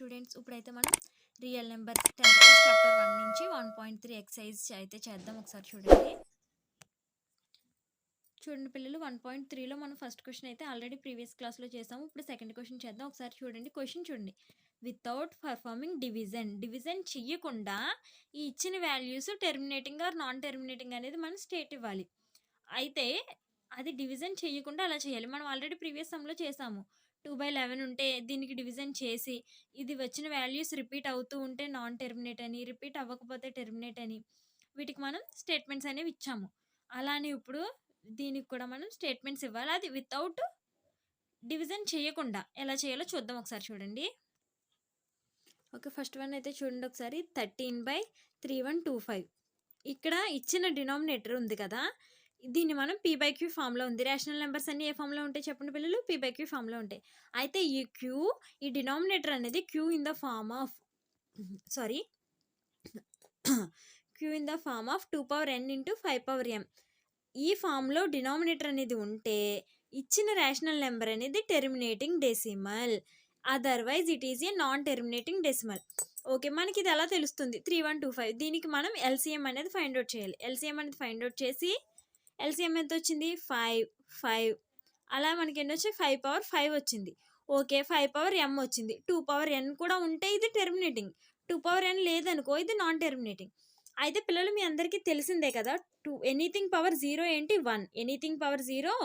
Students ఇప్పుడైతే మనం real numbers 10th class chapter 1 నుంచి 1.3 ఎక్సర్సైజ్ అయితే చేద్దాం. ఒకసారి చూడండి పిల్లలు. 1.3లో మనం ఫస్ట్ క్వశ్చన్ అయితే ఆల్రెడీ ప్రీవియస్ క్లాస్లో చేసాము. ఇప్పుడు సెకండ్ క్వశ్చన్ చేద్దాం. ఒకసారి చూడండి. క్వశ్చన్ చూడండి. వితౌట్ పర్ఫార్మింగ్ డివిజన్ చెయ్యకుండా ఈ ఇచ్చిన values terminating or non terminating అనేది మనం స్టేట్ ఇవ్వాలి. అయితే అది డివిజన్ చేయకుండా అలా చేయాలి. మనం ఆల్రెడీ ప్రీవియస్ సమ్లో చేసాము. 2/11 ఉంటే దీనికి డివిజన్ చేసి ఇది వచ్చిన వాల్యూస్ రిపీట్ అవుతూ ఉంటే నాన్ టెర్మినేట్ అని, రిపీట్ అవ్వకపోతే టెర్మినేట్ అని వీటికి మనం స్టేట్మెంట్స్ అనేవి ఇచ్చాము. అలానే ఇప్పుడు దీనికి కూడా మనం స్టేట్మెంట్స్ ఇవ్వాలి. అది వితౌట్ డివిజన్ చేయకుండా ఎలా చేయాలో చూద్దాం. ఒకసారి చూడండి. ఓకే, ఫస్ట్ వన్ అయితే చూడండి ఒకసారి. 13/3125 ఇక్కడ ఇచ్చిన డినామినేటర్ ఉంది కదా, దీన్ని మనం p/q ఫామ్లో ఉంది. రేషనల్ నెంబర్స్ అన్ని ఏ ఫామ్లో ఉంటాయి చెప్పండి పిల్లలు? p/q ఫామ్లో ఉంటాయి. అయితే ఈ డినామినేటర్ అనేది q in the form of 2n into 5m ఈ ఫామ్లో డినామినేటర్ అనేది ఉంటే ఇచ్చిన రేషనల్ నెంబర్ అనేది terminating decimal, otherwise it is a non terminating decimal. Okay, మనకి ఇది ఎలా తెలుస్తుంది? 3125 దీనికి మనం ఎల్సిఎం అనేది ఫైండ్ అవుట్ చేయాలి. ఎల్సిఎం అనేది ఫైండ్ అవుట్ చేసి ఎల్సిఎం ఎంత వచ్చింది? 5 అలా మనకి ఎన్ని వచ్చి 5/5 వచ్చింది. ఓకే, 5/m వచ్చింది. 2/n కూడా ఉంటే ఇది టెర్మినేటింగ్, 2/n లేదనుకో ఇది నాన్ టెర్మినేటింగ్. అయితే పిల్లలు మీ అందరికీ తెలిసిందే కదా, ఎనీథింగ్ పవర్ 0 ఏంటి? 1. Anything power 0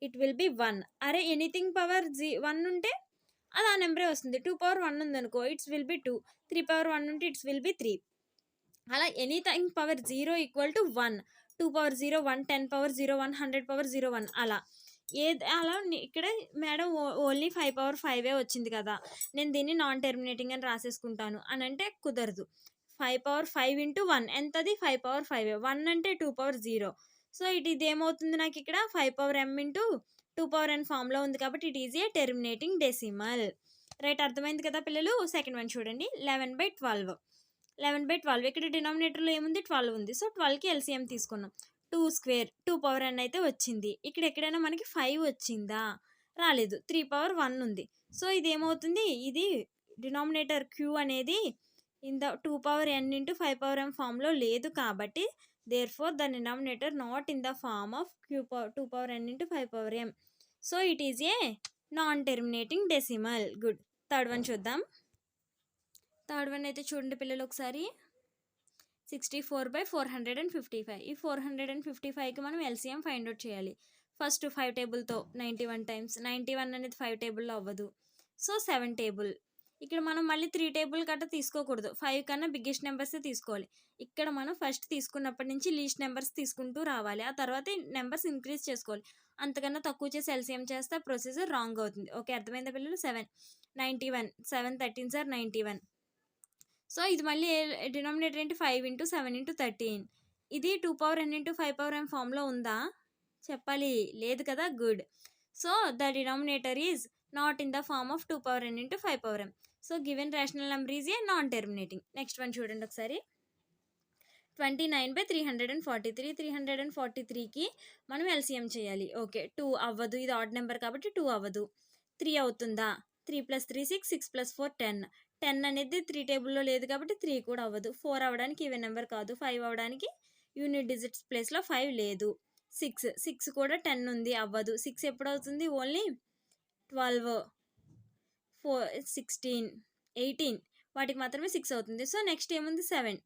it will be 1. అరే ఎనీథింగ్ పవర్ 1 ఉంటే అది ఆ నెంబరే వస్తుంది. 2/1 ఉందనుకో ఇట్స్ విల్ బి 2. 3/1 ఉంటే ఇట్స్ విల్ బి 3. అలా ఎనీథింగ్ పవర్ 0 ఈక్వల్ టు 1. 2/0 1, 10/0 1, 100/0 1 అలా అలా ఇక్కడ మేడం ఓన్లీ 5/5 వచ్చింది కదా, నేను దీన్ని నాన్ టెర్మినేటింగ్ అని రాసేసుకుంటాను అని అంటే కుదరదు. 5/5 into 1 ఎంతది? 5/5. 1 అంటే 2/0. సో ఇది ఏమవుతుంది నాకు ఇక్కడ? 5/m into 2/n ఫామ్లో ఉంది కాబట్టి it is a terminating decimal. Right, అర్థమైంది కదా పిల్లలు? సెకండ్ వన్ చూడండి. 11/12 ఇక్కడ డినామినేటర్లో ఏముంది? 12 ఉంది. సో 12కి ఎల్సిఎం తీసుకున్నాం. 2² 2/n అయితే వచ్చింది. ఇక్కడ ఎక్కడైనా మనకి 5 వచ్చిందా? రాలేదు. 3/1 ఉంది. సో ఇది ఏమవుతుంది? ఇది డినామినేటర్ q అనేది in the 2/n into 5/m ఫామ్లో లేదు కాబట్టి therefore the denominator not in the form of 2/n into 5/m. So it is a non terminating decimal. Good. Third one చూద్దాం. థర్డ్ వన్ అయితే చూడండి పిల్లలు ఒకసారి. 64/455 ఈ 455కి మనం ఎల్సిఎం ఫైండ్ అవుట్ చేయాలి. ఫస్ట్ 5 టేబుల్తో 91 టైమ్స్ 91 అనేది 5 టేబుల్లో అవ్వదు. So 7 table. ఇక్కడ మనం మళ్ళీ 3 టేబుల్ గట్రా తీసుకోకూడదు. 5 కన్నా బిగ్గెస్ట్ నెంబర్సే తీసుకోవాలి. ఇక్కడ మనం ఫస్ట్ తీసుకున్నప్పటి నుంచి లీస్ట్ నెంబర్స్ తీసుకుంటూ రావాలి. ఆ తర్వాత నెంబర్స్ ఇంక్రీజ్ చేసుకోవాలి. అంతకన్నా తక్కువ చేసి ఎల్సిఎం చేస్తే ప్రొసీజర్ రాంగ్ అవుతుంది. ఓకే, అర్థమైందా పిల్లలు? 91 7 13 సార్ 91. సో ఇది మళ్ళీ డినామినేటర్ ఏంటి? 5 into 7 into 13. ఇది 2/n into 5/m ఫామ్లో ఉందా? చెప్పాలి. లేదు కదా? Good. So the denominator is not in the form of 2/n into 5/m. So given rational number is a non terminating. Next one చూడండి ఒకసారి. 29/343 343కి మనం ఎల్సిఎం చేయాలి. ఓకే, 2 అవ్వదు. ఇది ఆడ్ నెంబర్ కాబట్టి 2 అవ్వదు. 3 అవుతుందా? 3 + 3 6 6 + 4 10. 10 అనేది 3 టేబుల్లో లేదు కాబట్టి 3 కూడా అవ్వదు. 4 అవ్వడానికి ఈవెన్ నెంబర్ కాదు. 5 అవ్వడానికి యూనిట్ డిజిట్స్ ప్లేస్లో 5 లేదు. 6 కూడా 10 ఉంది, అవ్వదు. 6 ఎప్పుడు అవుతుంది? ఓన్లీ 12 4 16 18 వాటికి మాత్రమే 6 అవుతుంది. సో నెక్స్ట్ ఏముంది? 7.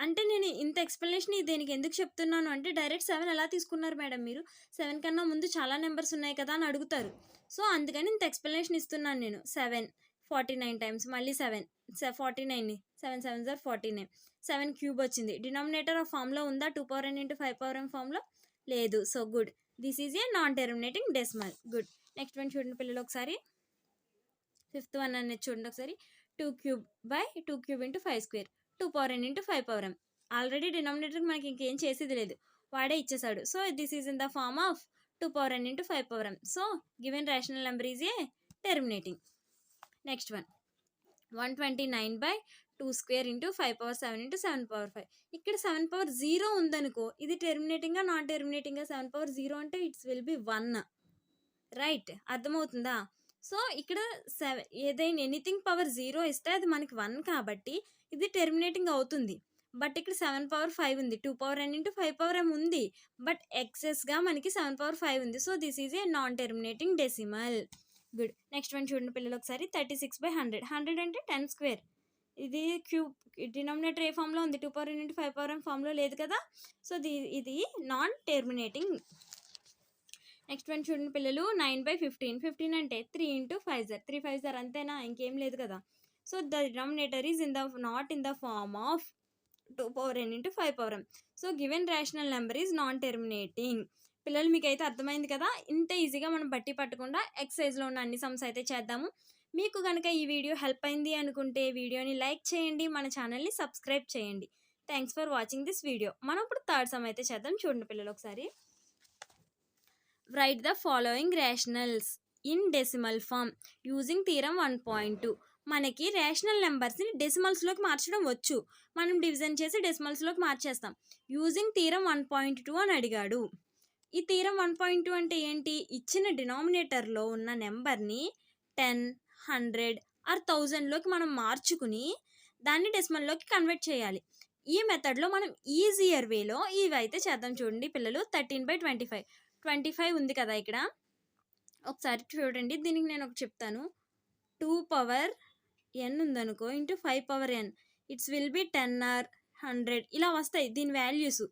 అంటే నేను ఇంత ఎక్స్ప్లెనేషన్ దేనికి ఎందుకు చెప్తున్నాను అంటే డైరెక్ట్ 7 ఎలా తీసుకున్నారు మేడం మీరు? 7 కన్నా ముందు చాలా నెంబర్స్ ఉన్నాయి కదా అని అడుగుతారు. సో అందుకని ఇంత ఎక్స్ప్లెనేషన్ ఇస్తున్నాను నేను. 7 49 టైమ్స్ మళ్ళీ 7 49 7 7 49 7 క్యూబ్ వచ్చింది. డినామినేటర్ ఆ ఫామ్లో ఉందా? 2/n into 5/m ఫామ్లో లేదు. So good, this is a non terminating decimal. Good. Next one చూడండి పిల్లలు ఒకసారి. ఫిఫ్త్ వన్ అనేది చూడండి ఒకసారి. 2³ into 5² 2/n into 5/m. Already denominator మనకి ఇంకేం చేసేది లేదు, వాడే ఇచ్చేసాడు. So this is in the form of 2/n into 5/m. So given rational number is a terminating. Next one 129/2² into 5/7 into 7/5. ఇక్కడ 7/0 ఉందనుకో ఇది టెర్మినేటింగ్గా నాన్ టెర్మినేటింగ్గా? 7/0 అంటే ఇట్స్ విల్ బి 1. రైట్, అర్థమవుతుందా? సో ఇక్కడ ఏదైనా ఎనీథింగ్ పవర్ 0 ఇస్తే అది మనకి 1 కాబట్టి ఇది టెర్మినేటింగ్ అవుతుంది. బట్ ఇక్కడ 7 పవర్ 5 ఉంది. 2 power n into 5 power m ఉంది. బట్ ఎక్సెస్‌గా మనకి 7 పవర్ 5 ఉంది. So this is a non terminating decimal. Good. Next one చూడండి పిల్లలు ఒకసారి. 36/100. 100 అంటే 10 స్క్వేర్. ఇది క్యూబ్ డినామినేటర్ ఏ ఫామ్‌లో ఉంది? 2 power n into 5 power m ఫామ్‌లో లేదు కదా! సో ఇది నాన్ టెర్మినేటింగ్. నెక్స్ట్ వన్ చూడండి పిల్లలు. 9/15. 15 అంటే 3 ఇంటూ 5 జర్. 3 5 జర్ అంతేనా? ఇంకేం లేదు కదా! So the denominator is not in the form of 2 power n into 5 power m. So given rational number is non terminating. పిల్లలు మీకైతే అర్థమైంది కదా! ఇంత ఈజీగా మనం బట్టి పట్టకుండా ఎక్సర్సైజ్లో ఉన్న అన్ని సమ్స్ అయితే చేద్దాము. మీకు కనుక ఈ వీడియో హెల్ప్ అయింది అనుకుంటే వీడియోని లైక్ చేయండి, మన ఛానల్ని సబ్స్క్రైబ్ చేయండి. Thanks for watching this video. మనం ఇప్పుడు థర్డ్ సమ్ అయితే చేద్దాం. చూడండి పిల్లలు ఒకసారి. Write the following rationals in decimal form using theorem 1.2. మనకి రేషనల్ నెంబర్స్ని డెసిమల్స్లోకి మార్చడం వచ్చు. మనం డివిజన్ చేసి డెసిమల్స్లోకి మార్చేస్తాం. యూజింగ్ థీరం 1.2 అని అడిగాడు. ఈ థీరం 1.2 అంటే ఏంటి? ఇచ్చిన డినామినేటర్లో ఉన్న నెంబర్ని 10, 100 ఆర్ 1000లోకి మనం మార్చుకుని దాన్ని డెసిమల్లోకి కన్వర్ట్ చేయాలి. ఈ మెథడ్లో మనం ఈజియర్ వేలో ఇవి అయితే చేద్దాం. చూడండి పిల్లలు. 13/25. 25 ఉంది కదా ఇక్కడ. ఒకసారి చూడండి. దీనికి నేను ఒకటి చెప్తాను. 2 పవర్ n ఉందనుకో into 5 power n. It's will be 10 or 100 ఇలా వస్తాయి దీని వాల్యూస్.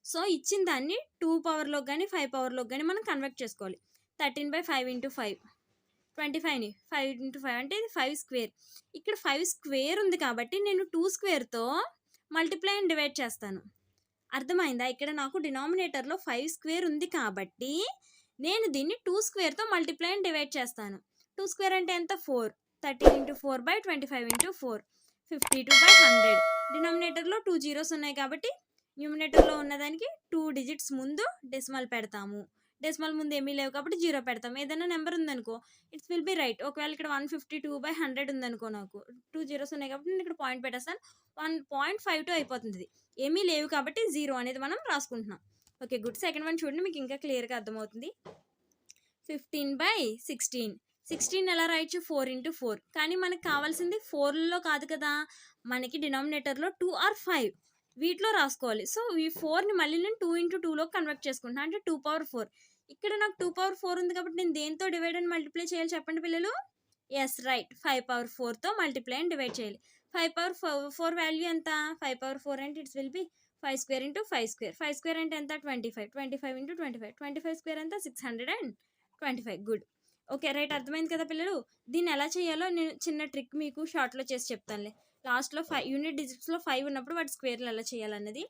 సో ఇచ్చిన దాన్ని 2 పవర్లోకి కానీ 5 పవర్లోకి కానీ మనం కన్వర్ట్ చేసుకోవాలి. 13/5 ఇంటూ 5. 25ని 5 ఇంటూ 5 అంటే ఇది 5 స్క్వేర్. ఇక్కడ 5 స్క్వేర్ ఉంది కాబట్టి నేను 2 స్క్వేర్తో మల్టిప్లై అండ్ డివైడ్ చేస్తాను. అర్థమైందా? ఇక్కడ నాకు డినామినేటర్లో 5 స్క్వేర్ ఉంది కాబట్టి నేను దీన్ని 2 స్క్వేర్తో మల్టిప్లై అండ్ డివైడ్ చేస్తాను. 2 స్క్వేర్ అంటే ఎంత? 4. 13 ఇంటూ 4/25 ఇంటూ 4. 52/100. డినామినేటర్లో 2 జీరోస్ ఉన్నాయి కాబట్టి న్యూమినేటర్లో ఉన్నదానికి 2 డిజిట్స్ ముందు డెసిమల్ పెడతాము. డెసిమల్ ముందు ఏమీ లేవు కాబట్టి 0 పెడతాము. ఏదైనా నెంబర్ ఉందనుకో ఇట్స్ విల్ బి రైట్. ఒకవేళ ఇక్కడ 152/100 ఉందనుకో, నాకు 2 జీరోస్ ఉన్నాయి కాబట్టి నేను ఇక్కడ పాయింట్ పెట్టేస్తాను. 1.52 అయిపోతుంది. ఏమీ లేవు కాబట్టి 0 అనేది మనం రాసుకుంటున్నాం. Okay good. సెకండ్ వన్ చూడండి, మీకు ఇంకా క్లియర్గా అర్థమవుతుంది. 15/16. 16 ఎలా రాయొచ్చు? 4 ఇంటూ 4. కానీ మనకు కావాల్సింది 4లో కాదు కదా, మనకి డినామినేటర్లో 2 ఆర్ 5 వీటిలో రాసుకోవాలి. సో ఈ 4ని మళ్ళీ నేను 2 ఇంటూ 2లో కన్వర్ట్ చేసుకుంటున్నాను. అంటే 2 పవర్ 4. ఇక్కడ నాకు 2 పవర్ 4 ఉంది కాబట్టి నేను దేంతో డివైడ్ అండ్ మల్టిప్లై చేయాలి చెప్పండి పిల్లలు? Yes right. 5 పవర్ 4తో మల్టిప్లై అండ్ డివైడ్ చేయాలి. 5 పవర్ 4 వాల్యూ ఎంత? 5 పవర్ 4 అంటే it's will B 5 square into 5 square. 5 square అంటే ఎంత? 25. 25 ఇంటూ 25. 25 స్క్వేర్ ఎంత? 625. గుడ్. Okay right. అర్థమైంది కదా పిల్లలు? దీన్ని ఎలా చేయాలో నేను చిన్న ట్రిక్ మీకు షార్ట్లో చేసి చెప్తానులే. లాస్ట్లో 5 యూనిట్ డిజిట్స్లో 5 ఉన్నప్పుడు వాటి స్క్వేర్లు ఎలా చేయాలన్నది.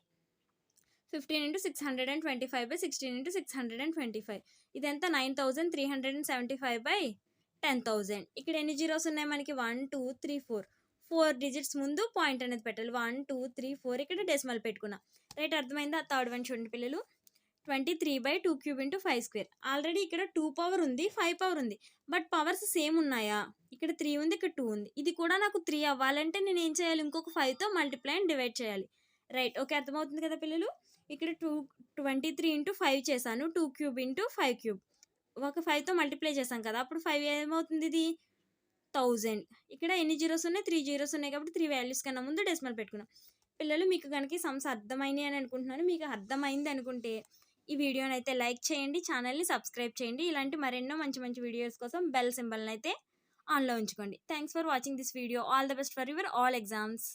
15 ఇంటూ 625/16 ఇంటూ 625. ఇదంతా 9375/10,000. ఇక్కడ ఎన్ని జీరోస్ ఉన్నాయి మనకి? 1 2 3 4. 4 డిజిట్స్ ముందు పాయింట్ అనేది పెట్టాలి. 1 2 3 4. ఇక్కడ డెసిమల్ పెట్టుకున్నా. రైట్. అర్థమైందా? థర్డ్ వన్ చూడండి పిల్లలు. 23/2 క్యూబ్ ఇంటూ 5 స్క్వేర్. ఆల్రెడీ ఇక్కడ 2 పవర్ ఉంది, 5 పవర్ ఉంది. బట్ పవర్స్ సేమ్ ఉన్నాయా? ఇక్కడ 3 ఉంది, ఇక్కడ 2 ఉంది. ఇది కూడా నాకు 3 అవ్వాలంటే నేను ఏం చేయాలి? ఇంకొక 5తో మల్టిప్లై అండ్ డివైడ్ చేయాలి. రైట్. ఓకే అర్థమవుతుంది కదా పిల్లలు? ఇక్కడ 23 ఇంటూ 5 చేశాను. 2 క్యూబ్ ఇంటూ 5 క్యూబ్. ఒక 5తో మల్టిప్లై చేశాం కదా, అప్పుడు 5 ఏమవుతుంది? ఇది 1000. ఇక్కడ ఎన్ని జీరోస్ ఉన్నాయి? 3 జీరోస్ ఉన్నాయి కాబట్టి 3 వాల్యూస్ కన్నా ముందు డెసిమల్ పెట్టుకున్నాం. పిల్లలు మీకు కనుక ఈ సమ్స్ అర్థమైనాయి అని అనుకుంటున్నాను. మీకు అర్థమైంది అనుకుంటే ఈ వీడియోని అయితే లైక్ చేయండి, ఛానల్ని సబ్స్క్రైబ్ చేయండి. ఇలాంటి మరెన్నో మంచి మంచి వీడియోస్ కోసం బెల్ సింబల్ని అయితే ఆన్లో ఉంచుకోండి. Thanks for watching this video. All the best for your all exams.